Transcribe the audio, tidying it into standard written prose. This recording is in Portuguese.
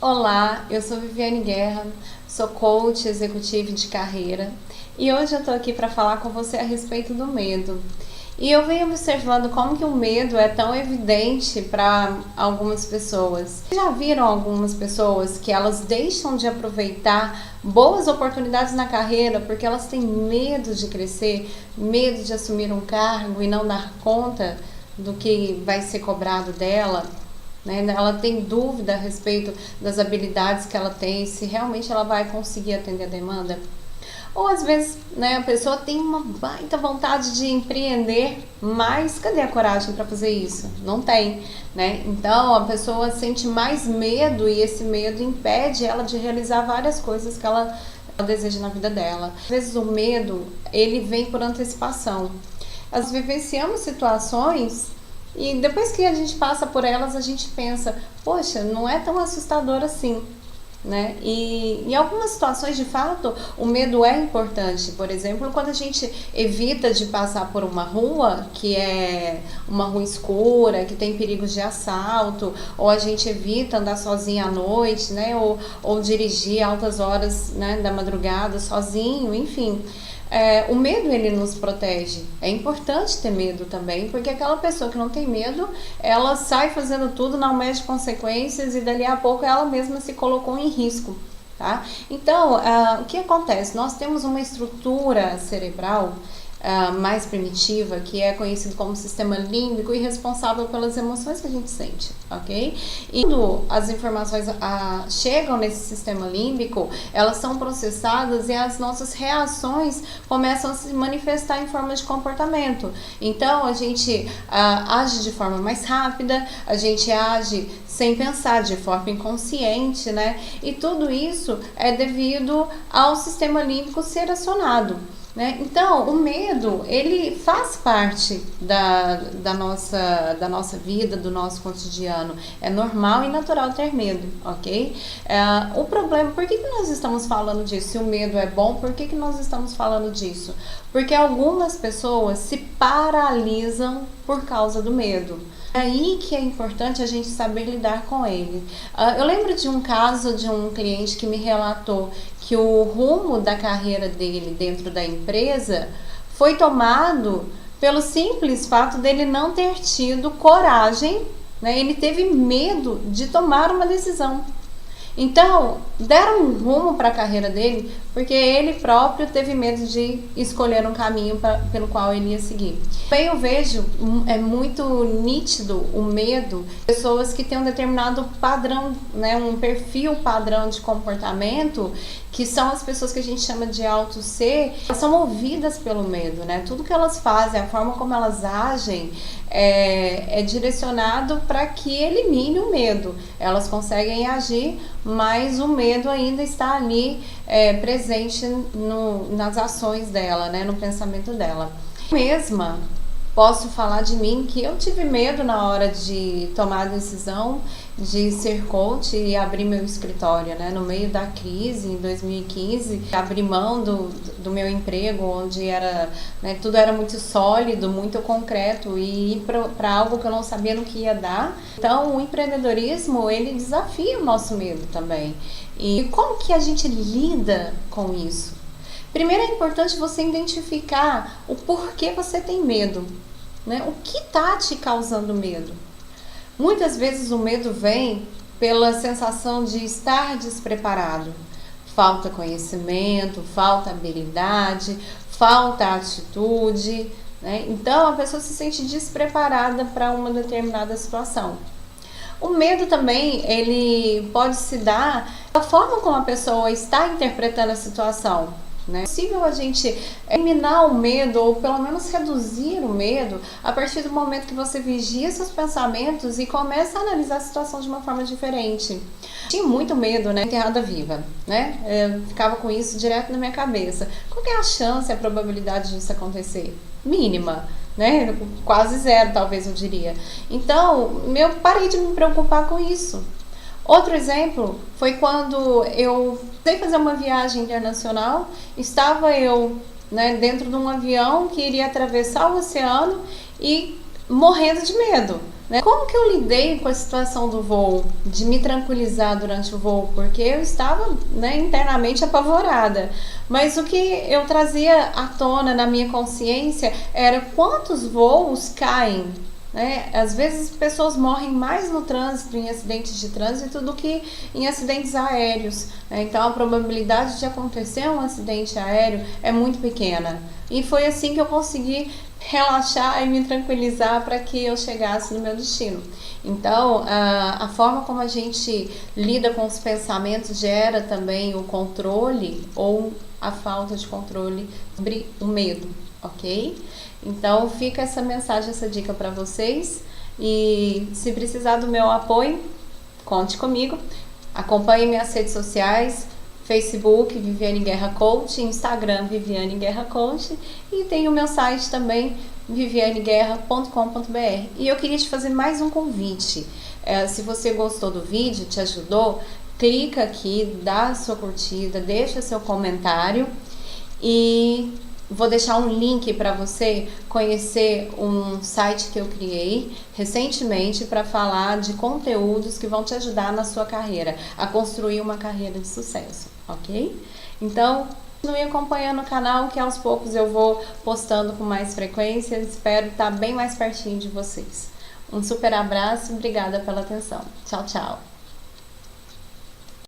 Olá, eu sou Viviane Guerra, sou coach executivo de carreira e hoje eu estou aqui para falar com você a respeito do medo. E eu venho observando como que o medo é tão evidente para algumas pessoas. Já viram algumas pessoas que elas deixam de aproveitar boas oportunidades na carreira porque elas têm medo de crescer, medo de assumir um cargo e não dar conta do que vai ser cobrado dela? Né? Ela tem dúvida a respeito das habilidades que ela tem, se realmente ela vai conseguir atender a demanda. Ou às vezes, né, a pessoa tem uma baita vontade de empreender, mas cadê a coragem para fazer isso? Não tem, né? Então a pessoa sente mais medo e esse medo impede ela de realizar várias coisas que ela deseja na vida dela. Às vezes o medo, ele vem por antecipação. Nós vivenciamos situações e depois que a gente passa por elas, a gente pensa, poxa, não é tão assustador assim, né? E em algumas situações, de fato, o medo é importante. Por exemplo, quando a gente evita de passar por uma rua que é uma rua escura, que tem perigos de assalto, ou a gente evita andar sozinha à noite, né? Ou dirigir altas horas, né, da madrugada sozinho, enfim. O medo, ele nos protege. É importante ter medo também, porque aquela pessoa que não tem medo, ela sai fazendo tudo, não mede consequências e dali a pouco ela mesma se colocou em risco, tá? Então, o que acontece? Nós temos uma estrutura cerebral mais primitiva, que é conhecido como sistema límbico e responsável pelas emoções que a gente sente, ok? E quando as informações chegam nesse sistema límbico, elas são processadas e as nossas reações começam a se manifestar em forma de comportamento. Então, a gente age de forma mais rápida, a gente age sem pensar, de forma inconsciente, né? E tudo isso é devido ao sistema límbico ser acionado. Né? Então, o medo, ele faz parte da nossa vida, do nosso cotidiano. É normal e natural ter medo, ok? O problema, por que nós estamos falando disso? Se o medo é bom, por que nós estamos falando disso? Porque algumas pessoas se paralisam por causa do medo. É aí que é importante a gente saber lidar com ele. Eu lembro de um caso de um cliente que me relatou que o rumo da carreira dele dentro da empresa foi tomado pelo simples fato dele não ter tido coragem, né? Ele teve medo de tomar uma decisão. Então, deram um rumo para a carreira dele porque ele próprio teve medo de escolher um caminho pelo qual ele ia seguir. Também eu vejo, é muito nítido o medo de pessoas que têm um determinado padrão, né, um perfil padrão de comportamento, que são as pessoas que a gente chama de auto-ser, elas são movidas pelo medo, né? Tudo que elas fazem, a forma como elas agem é direcionado para que elimine o medo. Elas conseguem agir, mas o medo ainda está ali presente nas ações dela, né? No pensamento dela. Eu mesma posso falar de mim que eu tive medo na hora de tomar a decisão de ser coach e abrir meu escritório, né? No meio da crise, em 2015, abri mão do meu emprego, onde era, né, tudo era muito sólido, muito concreto, e ir para algo que eu não sabia no que ia dar. Então, o empreendedorismo, ele desafia o nosso medo também. E como que a gente lida com isso? Primeiro, é importante você identificar o porquê você tem medo, né? O que está te causando medo? Muitas vezes o medo vem pela sensação de estar despreparado. Falta conhecimento, falta habilidade, falta atitude, né? Então a pessoa se sente despreparada para uma determinada situação. O medo também, ele pode se dar da forma como a pessoa está interpretando a situação. É possível a gente eliminar o medo, ou pelo menos reduzir o medo, a partir do momento que você vigia seus pensamentos e começa a analisar a situação de uma forma diferente. Tinha muito medo, né, enterrada viva, né? Eu ficava com isso direto na minha cabeça. Qual que é a chance, a probabilidade disso acontecer? Mínima, né? Quase zero, talvez eu diria. Então, eu parei de me preocupar com isso. Outro exemplo foi quando eu fui fazer uma viagem internacional, estava eu, né, dentro de um avião que iria atravessar o oceano e morrendo de medo. né? Como que eu lidei com a situação do voo, de me tranquilizar durante o voo, porque eu estava, né, internamente apavorada. Mas o que eu trazia à tona na minha consciência era quantos voos caem, né? Às vezes pessoas morrem mais no trânsito, em acidentes de trânsito, do que em acidentes aéreos, né? Então a probabilidade de acontecer um acidente aéreo é muito pequena. E foi assim que eu consegui relaxar e me tranquilizar para que eu chegasse no meu destino. Então, a forma como a gente lida com os pensamentos gera também o controle ou a falta de controle sobre o medo, ok? Então, fica essa mensagem, essa dica para vocês. E se precisar do meu apoio, conte comigo. Acompanhe minhas redes sociais. Facebook, Viviane Guerra Coach, Instagram, Viviane Guerra Coach, e tem o meu site também, vivianeguerra.com.br. E eu queria te fazer mais um convite. Se você gostou do vídeo, te ajudou, clica aqui, dá a sua curtida, deixa seu comentário e vou deixar um link para você conhecer um site que eu criei recentemente para falar de conteúdos que vão te ajudar na sua carreira, a construir uma carreira de sucesso, ok? Então, continue acompanhando o canal, que aos poucos eu vou postando com mais frequência. Espero estar bem mais pertinho de vocês. Um super abraço e obrigada pela atenção. Tchau, tchau!